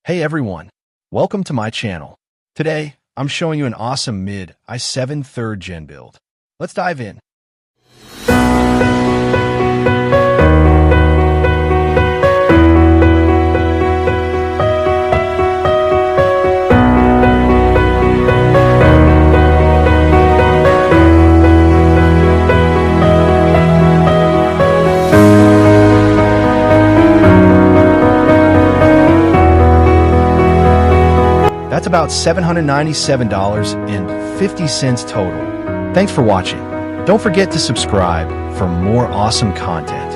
Hey everyone, welcome to my channel. Today, I'm showing you an awesome mid i7 3rd Gen build. Let's dive in. That's about $797.50 total. Thanks for watching. Don't forget to subscribe for more awesome content.